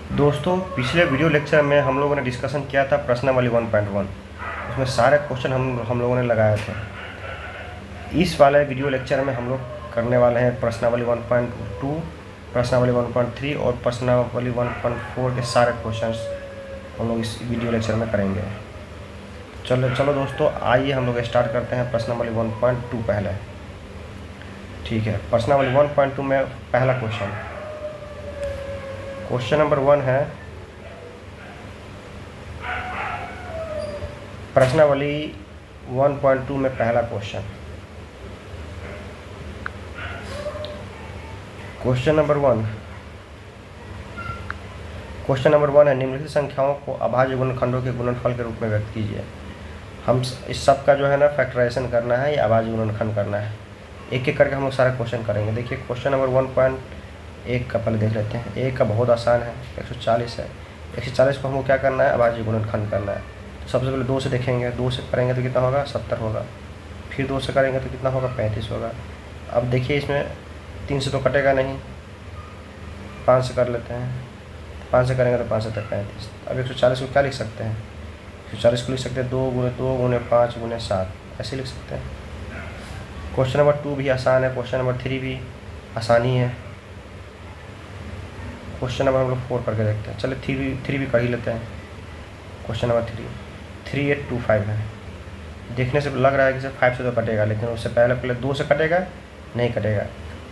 दोस्तों, पिछले video lecture में हम लोगों ने डिस्कशन किया था प्रश्नावली 1.1। उसमें सारे क्वेश्चन हम लोगों ने लगाए थे। इस वाले वीडियो लेक्चर में हम लोग करने वाले हैं प्रश्नावली 1.2, प्रश्नावली 1.3 और प्रश्नावली 1.4 के सारे क्वेश्चंस हम लोग इस वीडियो लेक्चर में करेंगे। चलो दोस्तों, आइए हम लोग स्टार्ट करते हैं प्रश्नावली 1.2 पहले। ठीक है, प्रश्नावली 1.2 में पहला क्वेश्चन नंबर 1 है प्रश्नावली 1.2 में पहला क्वेश्चन नंबर वन है, निम्नलिखित संख्याओं को अभाज्य गुणनखंडों के गुणनफल के रूप में व्यक्त कीजिए। हम इस सब का जो है ना फैक्टराइजेशन करना है या अभाज्य गुणनखंड करना है। एक एक करके हम लोग सारा क्वेश्चन करेंगे। देखिए, क्वेश्चन नंबर 1.1 का पहले देख लेते हैं। एक का बहुत आसान है, 140 है। 140 को हमको क्या करना है, अभाज्य गुणनखंड करना है। तो सबसे पहले 2 से देखेंगे, 2 से करेंगे तो कितना होगा, 70 होगा। फिर 2 से करेंगे तो कितना होगा, 35 होगा। अब देखिए, इसमें 3 से तो कटेगा नहीं, 5 से कर लेते हैं। 5 से करेंगे तो 5 से 35। अब 140 को क्या लिख सकते हैं, 140 को लिख सकते हैं 2 × 2 × 5 × 7, ऐसे लिख सकते हैं। क्वेश्चन नंबर 2 भी आसान है, क्वेश्चन नंबर 3 भी आसानी है। क्वेश्चन नंबर हम लोग 4 करके देखते हैं। चलिए 3 भी कर ही लेते हैं। क्वेश्चन नंबर 3825 है। देखने से लग रहा है कि सिर्फ 5 से तो कटेगा, लेकिन उससे पहले 2 से कटेगा, नहीं कटेगा।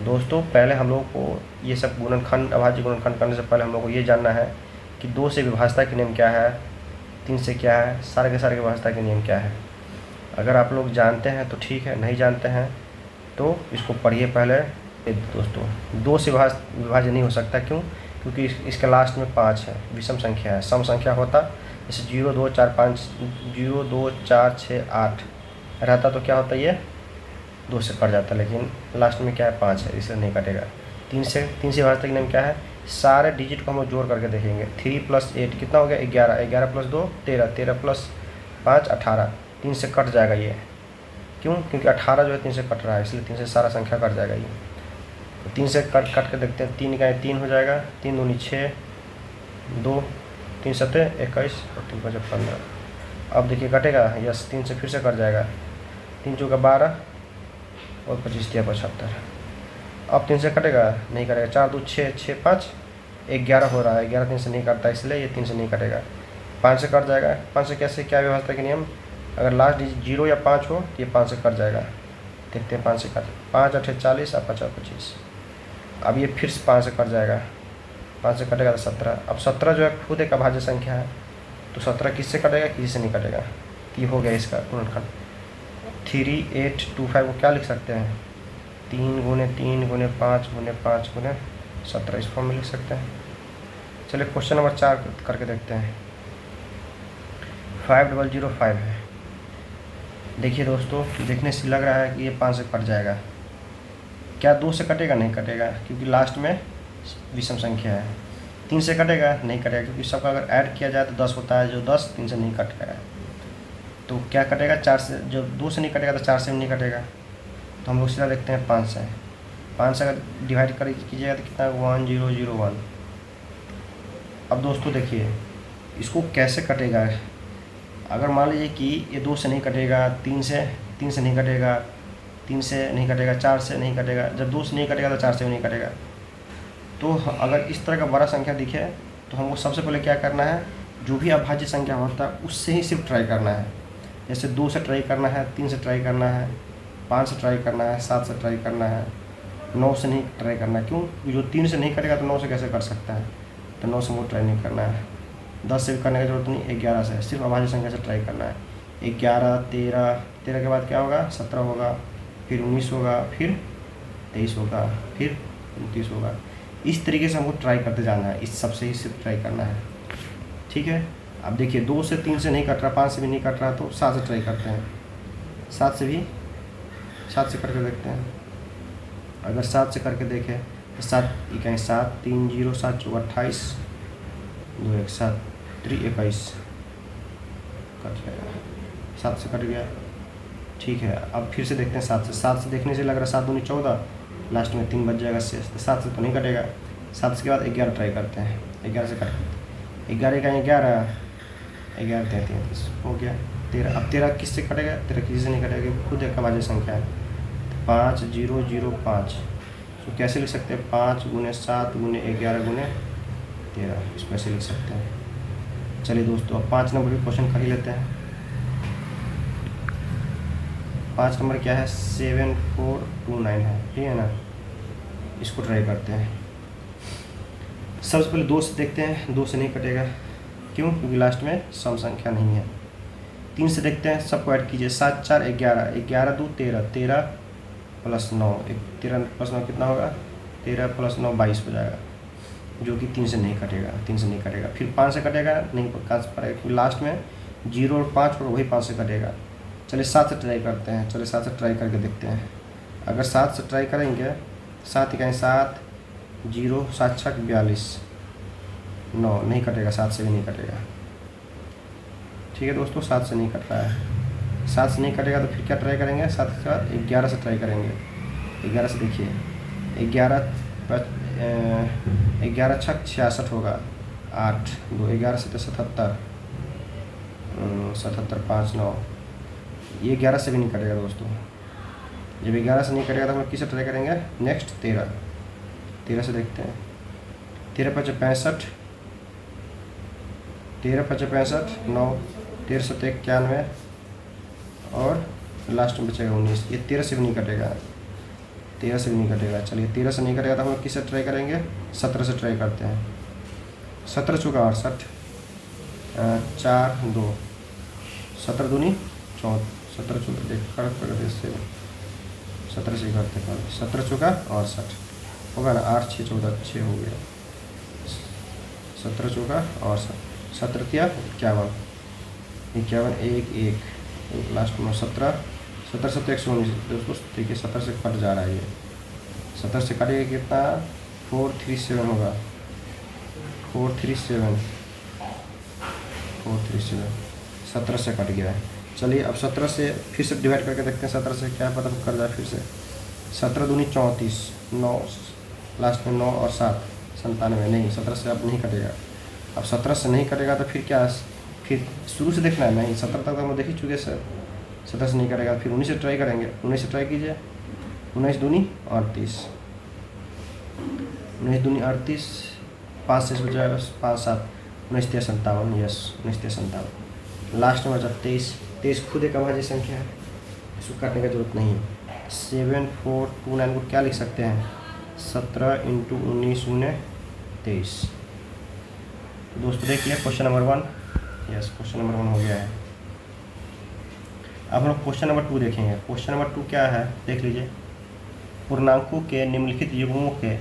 दोस्तों, पहले हम लोग को ये सब गुणनखंड, अभाज्य गुणनखंड करने से पहले हम लोग को ये जानना है कि 2 से विभाज्यता के नियम क्या है, 3 से क्या है, सारे के सारे विभाज्यता के नियम क्या है। अगर आप लोग जानते हैं तो ठीक है, नहीं जानते हैं तो इसको पढ़िए पहले। दोस्तों, 2 से विभाज्य नहीं हो सकता, क्यों? क्योंकि इसके लास्ट में 5 है, विषम संख्या है। सम संख्या होता जैसे 0 2 4 5 0 2 4 6 8 रहता तो क्या होता, ये 2 से कट जाता, लेकिन लास्ट में क्या है, 5 है, इसलिए नहीं कटेगा। 3 से विभाज्यता के नियम क्या है, सारे डिजिट को हम लोग जोड़ करके देखेंगे। 3 + 8 कितना हो गया, 11, 11 + 2 13, 13 + 5 18। 3 से कट जाएगा ये, क्यों? क्योंकि 18 जो है 3 से कट रहा है, इसलिए 3 से सारा संख्या कट जाएगा ये। तो 3 से कट के देखते हैं। 3 का 3 हो जाएगा, 3 दूनी 6, 2 3 7 21 और 3 5 15। अब देखिए कटेगा, यस, 3 से फिर से कट जाएगा। 3 चौका 12 और 25 × 75। अब 3 से कटेगा, नहीं कटेगा। 4 2 6 6 5 11 हो रहा है, 11 3 से नहीं कटता, इसलिए ये 3 से नहीं कटेगा। 5 से कट जाएगा। 5 से कैसे, क्या व्यवस्था के नियम, अगर लास्ट डिजिट 0 या 5 हो तो ये 5 से कट जाएगा। देखते हैं 5 से कट, 5 8 40 और 5 25। अब ये फिर से 5 से कट जाएगा, 5 से कटेगा तो 17। अब 17 जो है खुद एक अभाज्य संख्या है, तो 17 किससे कटेगा, किसी से नहीं कटेगा। तो ये हो गया इसका गुणनखंड। 3825 को क्या लिख सकते हैं, 3 × 3 × 5 × 5 × 17, इस फॉर्म में लिख सकते हैं। चलिए क्वेश्चन नंबर 4 करके देखते हैं। 5005 है। देखिए दोस्तों, देखने से लग रहा है कि ये 5 से कट जाएगा। क्या 2 से कटेगा, नहीं कटेगा, क्योंकि लास्ट में विषम संख्या है। 3 से कटेगा, नहीं कटेगा, क्योंकि सबका अगर ऐड किया जाए तो 10 होता है, जो 10 3 से नहीं कटेगा। तो क्या कटेगा, 4 से, जब 2 से नहीं कटेगा तो 4 से भी नहीं कटेगा। तो हम लोग सीधा देखते हैं 5 से। 5 से अगर डिवाइड कीजिएगा तो कितना, 1001। अब दोस्तों देखिए, इसको कैसे कटेगा। अगर मान लीजिए कि ये 2 से नहीं कटेगा, 3 से नहीं कटेगा, 3 से नहीं कटेगा, 4 से नहीं कटेगा, जब 2 से नहीं कटेगा तो 4 से भी नहीं कटेगा। तो अगर इस तरह का बड़ा संख्या दिखे तो हमको सबसे पहले क्या करना है, जो भी अभाज्य संख्या होता है उससे ही सिर्फ ट्राई करना है। जैसे 2 से ट्राई करना है, 3 से ट्राई करना है, 5 से ट्राई करना है, 7 से ट्राई करना है, 9 से नहीं ट्राई करना है। क्यों? जो 3 से नहीं कटेगा तो 9 से कैसे कर सकता है, तो 9 से वो ट्राई नहीं करना है। 10 से भी करने की जरूरत नहीं, 11 से, सिर्फ अभाज्य संख्या से ट्राई करना है। 11 13 के बाद क्या होगा, 17 होगा, फिर 19 होगा, फिर 23 होगा, फिर 29 होगा। इस तरीके से हमको ट्राई करते जाना है, इस सबसे ही सिर्फ ट्राई करना है। ठीक है। अब देखिए 2 से 3 से नहीं कट रहा, 5 से भी नहीं कट रहा, तो 7 से ट्राई करते हैं। 7 से करके देखते हैं। अगर 7 से करके देखें तो 7 इकाई 7 3 0 7 4 28 2 1 7 3 21 कट जाएगा। 7 से कट गया। ठीक है, अब फिर से देखते हैं 7 से। देखने से लग रहा है 7 दूनी 14, लास्ट में 3 बच जाएगा शेष, तो 7 से तो नहीं कटेगा। 7 के बाद 11 ट्राई करते हैं, 11 से काट, 11 का 11, 11 33 हो गया 13। अब 13 किससे कटेगा? 13 किसी से नहीं कटेगा, खुद एक अभाज्य संख्या है। 5 0 0 5, तो कैसे लिख सकते हैं? 5 × 7 × 11 × 13, इसको ऐसे लिख सकते हैं। चलिए दोस्तों, अब 5 नंबर के क्वेश्चन कर ही लेते हैं। 5 नंबर क्या है? 7429 है, ठीक है ना। इसको ट्राई करते हैं। सबसे पहले 2 से देखते हैं, 2 से नहीं कटेगा, क्यों? क्योंकि लास्ट में सम संख्या नहीं है। 3 से देखते हैं, सबको ऐड कीजिए। 7 4 11, 11 2 13, 13 + 9, 13 + 9 कितना होगा? 13 + 9 22 हो जाएगा, जो कि 3 से नहीं कटेगा, 3 से नहीं कटेगा। फिर 5 से कटेगा, नहीं काट पाएगा, क्योंकि लास्ट में 0 और 5 और वही 5 से कटेगा। चलिए 7 से ट्राई करते हैं, चलिए 7 से ट्राई करके देखते हैं। अगर 7 से ट्राई करेंगे, 7 कहें 7 0 7 6 42, 9 नहीं कटेगा, 7 से भी नहीं कटेगा। ठीक है दोस्तों, 7 से नहीं कट रहा है। 7 से नहीं कटेगा तो फिर क्या ट्राई करेंगे? 7 के बाद 11 से ट्राई करेंगे। 11 से देखिए, 11 6 66 होगा, 8 2 11 से 77, 77 5 9, ये 11 से भी नहीं कटेगा दोस्तों। जब 11 से नहीं कटेगा तो हम लोग किससे ट्राई करेंगे? नेक्स्ट 13 से देखते हैं। 13 5 65, 13 5 65 9, 13 7 91 और लास्ट में बचेगा 19। ये 13 से भी नहीं कटेगा, 13 से भी नहीं कटेगा। चलिए 13 से नहीं कटेगा तो हम लोग किससे ट्राई करेंगे? 17 से ट्राई करते हैं। 17 चौका 68, 4 2, 17 दूनी 14, 17 चौका देख कर इससे 17 से करते हैं, 17 चौका 68 होगा ना, 8 6 14 6 हो गया, 17 चौका 68, 17 क्या 51, 51 1 1 लास्ट में 17 17 7 119। दोस्तों देखिए 17 से कट जा रहा है, ये 17 से कटेगा कितना? 437 होगा, 437 17 से कट गया है। चलिए अब 17 से फिर से डिवाइड करके देखते हैं, 17 से क्या पता कर जाए फिर से। 17 दूनी 34, 9 लास्ट में 9 और 7 97, नहीं 17 से अब नहीं कटेगा। अब 17 से नहीं कटेगा तो फिर क्या? फिर शुरू से देखना है, नहीं 17 तक तो हम देख ही चुके सर। 17 से नहीं कटेगा, फिर 19 से ट्राई करेंगे। 19 से ट्राई कीजिए, 19 दूनी 38, 19 दूनी 38, 5 से हो जाएगा 5 7 19 3 57, यस 19 3 57। लास्ट में बचा 23, 23 खुद एक अभाज्य संख्या है, इसको काटने की जरूरत नहीं है। 7429 को क्या लिख सकते हैं? 17 × 19 × 23। दोस्तों देखिए question number 1, yes question number 1 हो गया है। अब हम लोग क्वेश्चन नंबर 2 देखेंगे। क्वेश्चन नंबर 2 क्या है देख लीजिए। पूर्णांकों के निम्नलिखित युग्मों के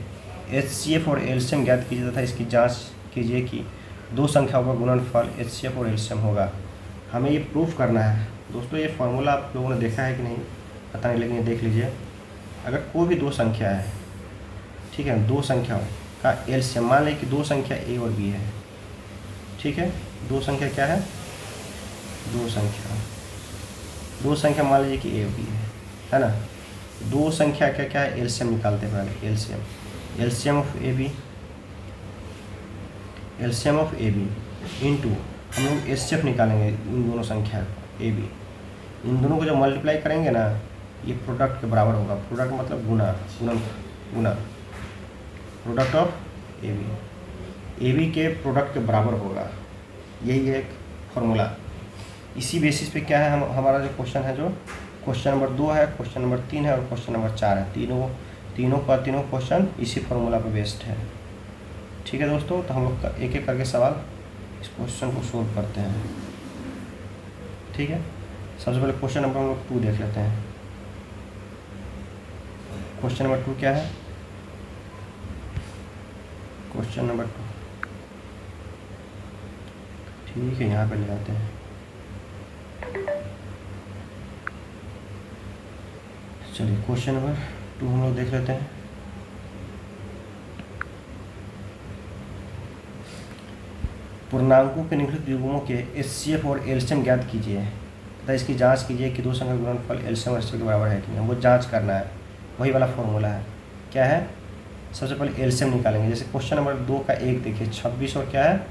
HCF और LCM ज्ञात कीजिए तथा इसकी जांच कीजिए कि दो संख्याओं का गुणनफल HCF और LCM होगा। हमें ये प्रूफ करना है दोस्तों। ये फार्मूला आप लोगों ने देखा है कि नहीं पता नहीं, लेकिन ये देख लीजिए। अगर कोई भी दो संख्या है, ठीक है, दो संख्याओं का LCM, मान लें कि दो संख्या A और B है, ठीक है, दो संख्या क्या है? दो संख्या मान लीजिए कि A और B है ना। दो संख्या क्या क्या है? LCM निकालते हैं पहले। LCM ऑफ AB इंटू हम लोग HCF निकालेंगे इन दोनों संख्या AB। इन दोनों को जब मल्टीप्लाई करेंगे ना, ये प्रोडक्ट के बराबर होगा। प्रोडक्ट मतलब गुना प्रोडक्ट ऑफ AB के प्रोडक्ट के बराबर होगा। यही है एक फॉर्मूला। इसी बेसिस पे क्या है हमारा जो क्वेश्चन है, जो क्वेश्चन नंबर 2 है, क्वेश्चन नंबर 3 है और क्वेश्चन नंबर 4 है। तीनों क्वेश्चन इसी फॉर्मूला पे बेस्ड है। ठीक है दोस्तों, तो हम लोग एक एक करके सवाल इस क्वेश्चन को सोल्व करते हैं। ठीक है, सबसे पहले क्वेश्चन नंबर हम लोग 2 देख लेते हैं। क्वेश्चन नंबर 2 क्या है? क्वेश्चन नंबर 2, ठीक है, यहाँ पे ले आते हैं। चलिए क्वेश्चन नंबर 2 हम लोग देख लेते हैं। पूर्णांकों के निम्नलिखित युग्मों के HCF और LCM ज्ञात कीजिए तथा इसकी जांच कीजिए कि दो संख्या गुणनफल LCM और HCF के बराबर है कि नहीं। हमको जांच करना है, वही वाला फॉर्मूला है। क्या है? सबसे पहले एलसीएम निकालेंगे। जैसे क्वेश्चन नंबर 2 का 1 देखिए, 26 और क्या है,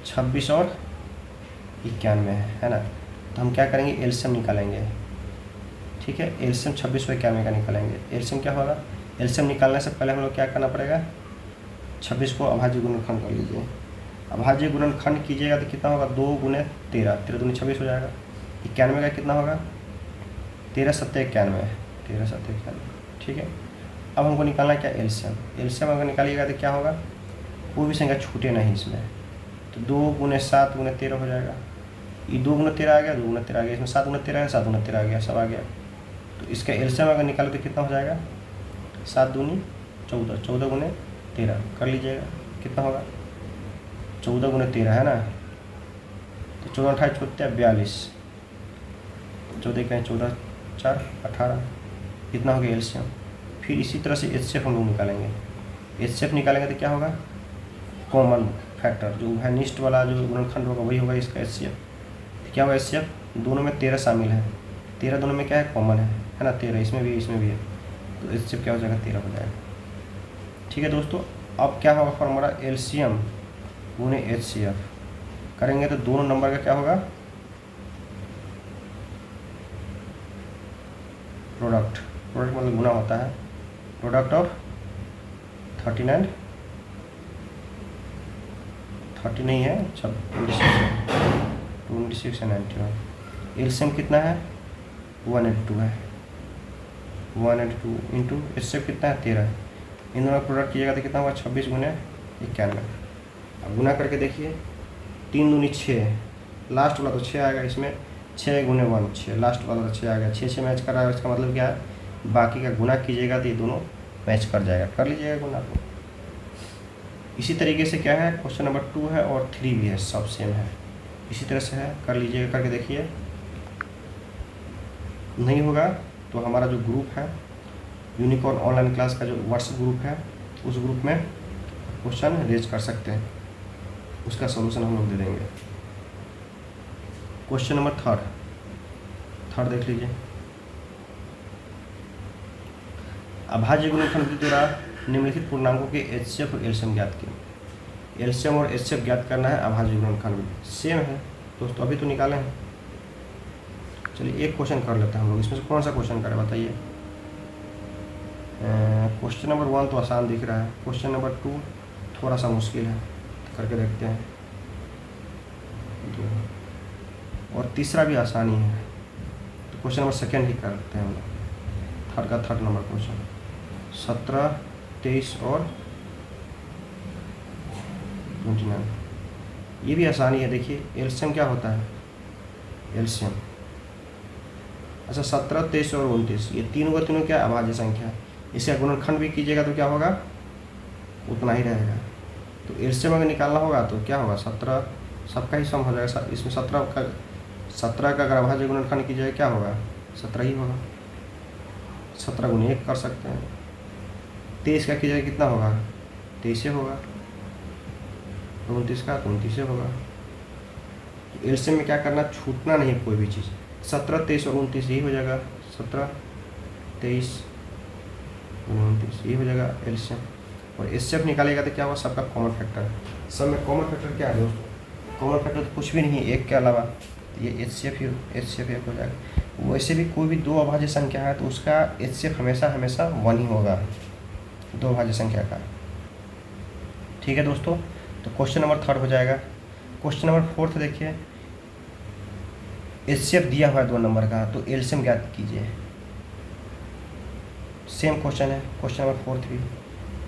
26 और 91 है ना। तो हम क्या करेंगे, एलसीएम निकालेंगे। ठीक है, एलसीएम 26 और 91 का निकालेंगे। एलसीएम क्या होगा, एलसीएम निकालने से पहले हम लोग क्या करना पड़ेगा, 26 को अभाज्य गुणनखंड कर लीजिए। अभाज्य गुणनखंड कीजिएगा तो कितना होगा, 2 गुने 13, 13 दूनी 26 हो जाएगा। 91 का कितना होगा, 13 सत्ते 91, 13 सत्ते 91। ठीक है, अब हमको निकालना क्या, एलसीएम। एलसीएम अगर निकालिएगा तो क्या होगा, कोई भी संख्या छूटे नहीं इसमें। तो 2 गुने 7 गुने 13 हो जाएगा। ये 2 गुने 13 आ गया, 2 गुने 13 आ गया, इसमें 7 गुने 13 है, 7 गुने 13 आ गया, सब आ गया। तो इसका एलसीएम अगर निकाले तो कितना हो जाएगा, 7 दूनी 14, 14 गुने 13 कर लीजिएगा, कितना होगा, 14 गुने 13 है ना। तो 14 28 छोड़ते हैं 42, 14 कहें 14 4 18, कितना हो गया एलसीएम। फिर इसी तरह से एचसीएफ हम लोग निकालेंगे। एचसीएफ निकालेंगे तो क्या होगा, कॉमन फैक्टर जो उभयनिष्ठ वाला जो गुणनखंड होगा वही होगा इसका एचसीएफ। क्या होगा एचसीएफ, दोनों में 13 शामिल है, 13 दोनों में क्या है, कॉमन है ना, 13 इसमें भी इसमें भी है। तो एचसीएफ क्या हो जाएगा, 13 हो जाएगा। ठीक है दोस्तों, अब क्या होगा फॉर्मूला, एलसीएम गुने एचसीएफ करेंगे तो दोनों नंबर का क्या होगा, प्रोडक्ट। प्रोडक्ट मतलब गुना होता है, प्रोडक्ट ऑफ 39 30 नहीं है, 26 है 91। एलसीएम कितना है, 182 है, 182 इंटू एचसीएफ कितना है, 13। इन दोनों प्रोडक्ट कीजिएगा तो कितना होगा, 26 गुने 91। अब गुना करके देखिए, 3 दूनी 6, लास्ट वाला तो 6 आएगा इसमें, 6 गुने 1 6, लास्ट वाला तो 6 आ गया, 6 से मैच कर रहा है। इसका मतलब क्या है, बाकी का गुना कीजिएगा तो ये दोनों मैच कर जाएगा, कर लीजिएगा गुना को। इसी तरीके से क्या है, क्वेश्चन नंबर 2 है और 3 भी है, सब सेम है, इसी तरह से है, कर लीजिएगा, करके देखिए। नहीं होगा तो हमारा जो ग्रुप है यूनिकॉर्न ऑनलाइन क्लास का जो व्हाट्सएप ग्रुप है, उस ग्रुप में क्वेश्चन रेज कर सकते हैं, उसका सलूशन हम लोग दे देंगे। क्वेश्चन नंबर 3 देख लीजिए। अभाज्य गुणनखंड के द्वारा निम्नलिखित पूर्णांकों के एचसीएफ और एलसीएम ज्ञात किए। एलसीएम और एचसीएफ ज्ञात करना है, अभाज्य गुणनखंड में सेम है दोस्तों, अभी तो निकाले हैं। चलिए एक क्वेश्चन कर लेते हैं हम लोग, इसमें से कौन सा क्वेश्चन करें बताइए। क्वेश्चन नंबर 1 तो आसान दिख रहा है, क्वेश्चन नंबर 2 थोड़ा सा मुश्किल है, तो करके देखते हैं। 2 और तीसरा भी आसानी है, तो क्वेश्चन नंबर 2 ही करते हैं हम लोग। थर्ड नंबर क्वेश्चन 17 23 और 29, ये भी आसानी है। देखिए एलसीएम क्या होता है, एलसीएम अच्छा 17 23 और 29, ये तीनों का तीनों क्या अभाज्य संख्या है। इसका गुणनखंड भी कीजिएगा तो क्या होगा, उतना ही रहेगा। तो एलसीएम अगर निकालना होगा तो क्या होगा, 17 सबका ही सम हो जाएगा। इसमें 17 का अगर अभाज्य गुणनखंड कीजिएगा क्या होगा, 17 ही होगा। 17 गुने 1 कर सकते हैं। 23 का कीजिएगा कितना होगा, 23 होगा। 29 का 29 होगा। तो एलसीएम में क्या करना, छूटना नहीं कोई भी चीज़। 17 23 और 29 यही हो जाएगा, 17 23 29 ये हो जाएगा एलसीएम। और एचसीएफ निकालेगा तो क्या होगा, सबका कॉमन फैक्टर। सब में कॉमन फैक्टर क्या है दोस्तों, कॉमन फैक्टर तो कुछ भी नहीं है 1 के अलावा, ये एचसीएफ 1 हो जाएगा। वैसे भी कोई भी 2 अभाज्य संख्या है तो उसका एचसीएफ हमेशा 1 ही होगा, 2 अभाज्य संख्या का। ठीक है दोस्तों, तो क्वेश्चन नंबर 3 हो जाएगा। क्वेश्चन नंबर 4 देखिए, एचसीएफ दिया हुआ है 2 नंबर का, तो एलसीएम ज्ञात कीजिए। सेम क्वेश्चन है, क्वेश्चन नंबर 4 भी।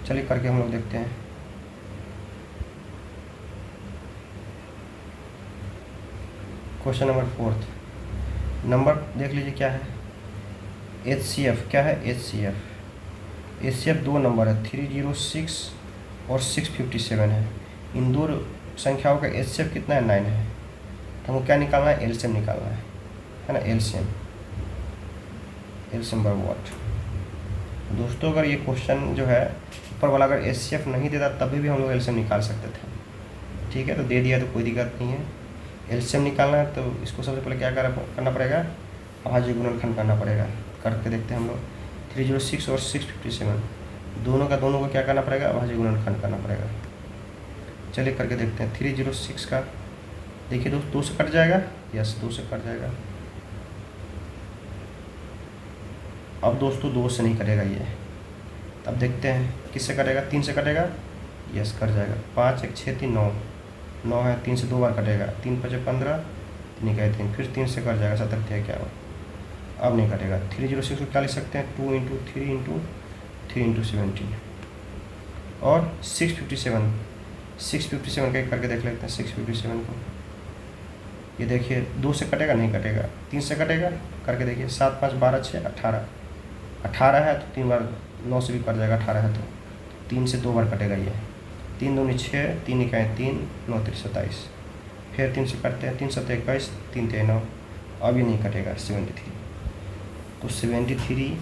चलिए करके हम लोग देखते हैं। क्वेश्चन नंबर 4 नंबर देख लीजिए क्या है, एचसीएफ क्या है, एचसीएफ 2 नंबर है, 306 और 657 है। इन 2 संख्याओं का एचसीएफ कितना है, 9 है। तो हमको क्या निकालना है, एलसीएम निकालना है ना। एलसीएम बाय व्हाट दोस्तों, अगर ये क्वेश्चन जो है ऊपर वाला अगर एचसीएफ नहीं देता तभी भी हम लोग एलसीएम निकाल सकते थे। ठीक है, तो दे दिया तो कोई दिक्कत नहीं है। एलसीएम निकालना है तो इसको सबसे पहले क्या करना पड़ेगा, अभाज्य गुणनखंड करना पड़ेगा। करके देखते हैं हम लोग। 306 और 657 दोनों को क्या करना पड़ेगा, अभाज्य गुणनखंड करना पड़ेगा। चलिए करके देखते हैं। 306 का देखिए दोस्त 2 से कट जाएगा, यस 2 से कट जाएगा। अब दोस्तों 2 से नहीं कटेगा ये, अब देखते हैं किससे कटेगा, 3 से कटेगा, यस कट जाएगा। 5 1 6 3 9 9 है, 3 से 2 बार कटेगा, 3 5 15 3 1 3, फिर 3 से कट जाएगा, 17 3 क्या हो, अब नहीं कटेगा। 306 को क्या लिख सकते हैं, 2 × 3 × 3 × 17 और 657 का करके देख लेते हैं। 657 को ये देखिए 2 से कटेगा, नहीं कटेगा, 3 से कटेगा, करके देखिए। 7 5 12 6 18 18 है तो 3 बार 9 से भी कट जाएगा, 18 है तो 3 से 2 बार कटेगा ये। 3 दूनी 6, 3 इकाई 3, 9 3 27, फिर 3 से कटते हैं, 3 7 21, 3 3 9, अब ये नहीं कटेगा। 73 तो 73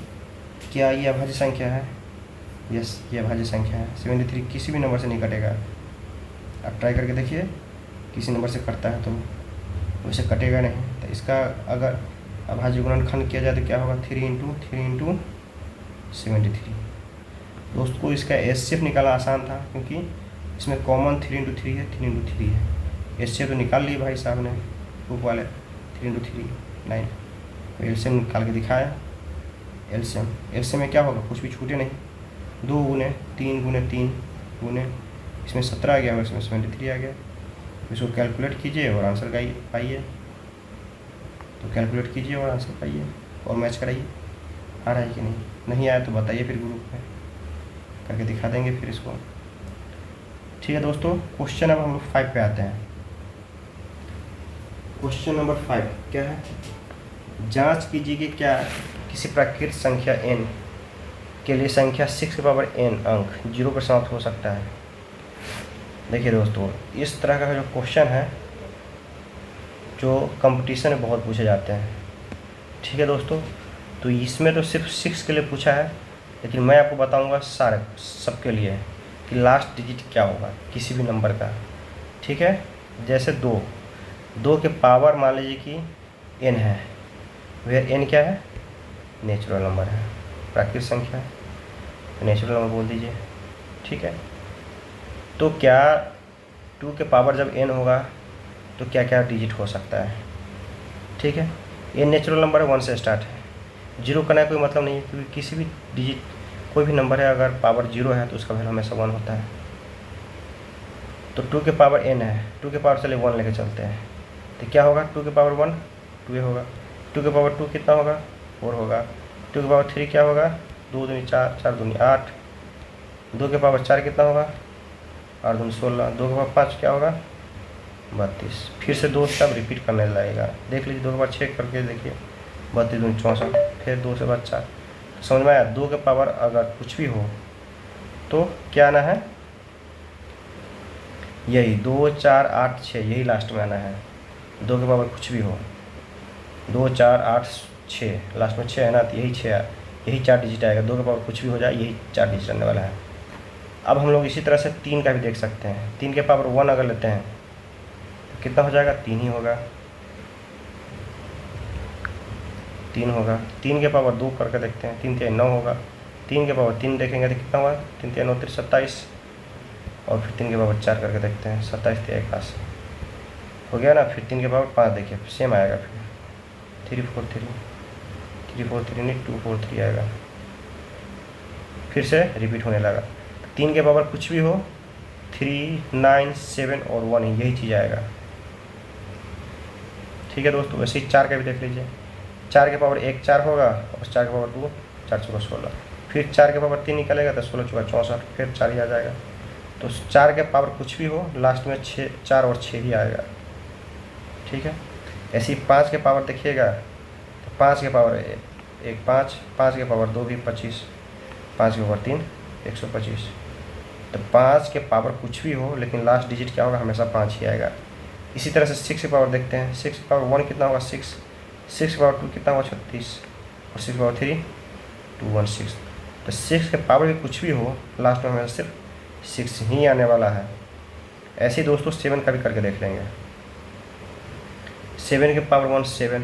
क्या ये अभाज्य संख्या है, यस ये अभाज्य संख्या है। 73 किसी भी नंबर से नहीं कटेगा। अब ट्राई करके देखिए, किसी नंबर से कटता है तो वैसे कटेगा नहीं। तो इसका अगर अभाज्य गुणनखंड किया जाए तो क्या होगा, 3 × 3 × 73। दोस्तों इसका एचसीएफ निकालना आसान था क्योंकि इसमें कॉमन 3 × 3 है, 3 × 3 है। एचसीएफ तो निकाल लिए भाई साहब ने, ग्रुप वाले 3 × 3 9। एलसीएम निकाल के दिखाया। एलसीएम में क्या होगा, कुछ भी छूटे नहीं। 2 × 3 × 3 गुने इसमें 17 आ गया और इसमें 73 आ गया। इसको कैलकुलेट कीजिए और आंसर पाइए। तो कैलकुलेट कीजिए और आंसर पाइए और मैच कराइए। आ रहा है कि नहीं आया तो बताइए, फिर ग्रुप में करके दिखा देंगे फिर इसको। ठीक है दोस्तों, क्वेश्चन अब हम लोग 5 पे आते हैं। क्वेश्चन नंबर 5 क्या है, जांच कीजिए कि क्या किसी प्राकृत संख्या n के लिए संख्या 6n अंक 0 पर समाप्त हो सकता है। देखिए दोस्तों, इस तरह का जो क्वेश्चन है जो कंपटीशन में बहुत पूछे जाते हैं। ठीक है दोस्तों, तो इसमें तो सिर्फ 6 के लिए पूछा है, लेकिन मैं आपको बताऊंगा सारे सबके लिए कि लास्ट डिजिट क्या होगा किसी भी नंबर का। ठीक है, जैसे 2 के पावर मान लीजिए कि n है, वेयर n क्या है, नेचुरल नंबर है, प्राकृतिक संख्या है, नेचुरल नंबर बोल दीजिए। ठीक है, तो क्या 2 के पावर जब n होगा तो क्या क्या डिजिट हो सकता है। ठीक है, ये नेचुरल नंबर है, 1 से स्टार्ट है, 0 करना कोई मतलब नहीं है क्योंकि किसी भी डिजिट कोई भी नंबर है अगर पावर 0 है तो उसका वैल्यू हमेशा 1 होता है। तो 2 के पावर n है, 2 के पावर चलिए 1 लेके चलते हैं, तो क्या होगा, 2 के पावर 1 2 होगा, 2 के पावर 2 कितना होगा, 4 होगा, 2 के पावर 3 क्या होगा, 2 दूनी 4, 4 दूनी 8, 2 के पावर 4 कितना होगा, 8 दूनी 16, 2 के पावर 5 क्या होगा, 32। फिर से 2 सब रिपीट करने लगेगा, देख लीजिए 2 के पावर 6 करके देखिए, 32 दूनी 64, फिर 2 से बाद 4। समझ में आया, 2 के पावर अगर कुछ भी हो तो क्या आना है, यही 2 4 8 6 यही लास्ट में आना है। 2 के पावर कुछ भी हो, 2 4 8 6 लास्ट में 6 है ना, तो यही 6 यही 4 डिजिट आएगा। 2 के पावर कुछ भी हो जाए यही 4 डिजिट आने वाला है। अब हम लोग इसी तरह से 3 का भी देख सकते हैं। 3 के पावर 1 अगर लेते हैं तो कितना हो जाएगा, 3 ही होगा, 3 होगा। 3 के पावर 2 करके देखते हैं, 3 3 9 होगा। 3 के पावर 3 देखेंगे तो कितना होगा, 3 3 9 27, और फिर 3 के पावर 4 करके देखते हैं, 27 3 81 हो गया ना। फिर 3 के पावर 5 देखिए सेम आएगा, फिर 3 4 3 नहीं 2 4 3 आएगा, फिर से रिपीट होने लगा। 3 के पावर कुछ भी हो, 3 9 7 और 1 यही चीज़ आएगा। ठीक है दोस्तों, वैसे ही 4 का भी देख लीजिए। 4 के पावर 1 4 होगा, और 4 के पावर 2 4 4 16, फिर 4 के पावर 3 निकलेगा तो 16 4 64, फिर 4 ही आ जाएगा। तो 4 के पावर कुछ भी हो, लास्ट में 6 4 और 6 ही आएगा। ठीक है, ऐसे ही 5 के पावर देखिएगा तो 5 के पावर 1 5, 5 के पावर 2 भी 25, 5 के पावर 3 125। तो 5 के पावर कुछ भी हो लेकिन लास्ट डिजिट क्या होगा, हमेशा 5 ही आएगा। इसी तरह से 6 के पावर देखते हैं। 6 के पावर 1 कितना होगा, 6, 6 के पावर 2 कितना होगा, 36, और 6 के पावर 3 216। तो 6 के पावर भी कुछ भी हो, लास्ट में हमेशा सिर्फ 6 ही आने वाला है। ऐसे ही दोस्तों 7 का भी करके देख लेंगे। 7 के पावर 1 7,